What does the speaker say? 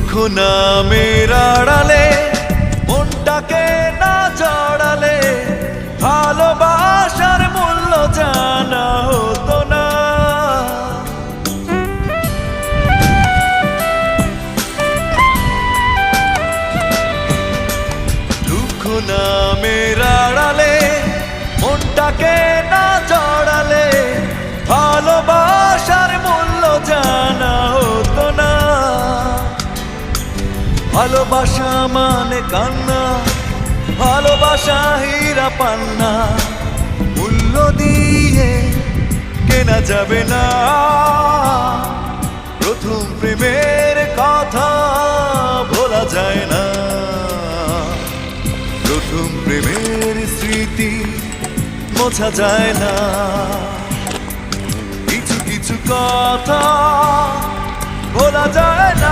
দুঃখ নামের আড়ালে মনটাকে না জড়ালে ভালোবাসার মূল্য জানা হতো না। দুঃখ নামের আড়ালে মনটাকে না জড়ালে ভালোবাসার মূল্য জানা হতো না। ভালোবাসা মানে কান্না, ভালোবাসা হীরা পান্না, মূল্য দিয়ে কেনা যাবে না। প্রথম প্রেমের কথা ভোলা যায় না, প্রথম প্রেমের স্মৃতি মোছা যায় না। কিছু কিছু কথা ভোলা যায় না।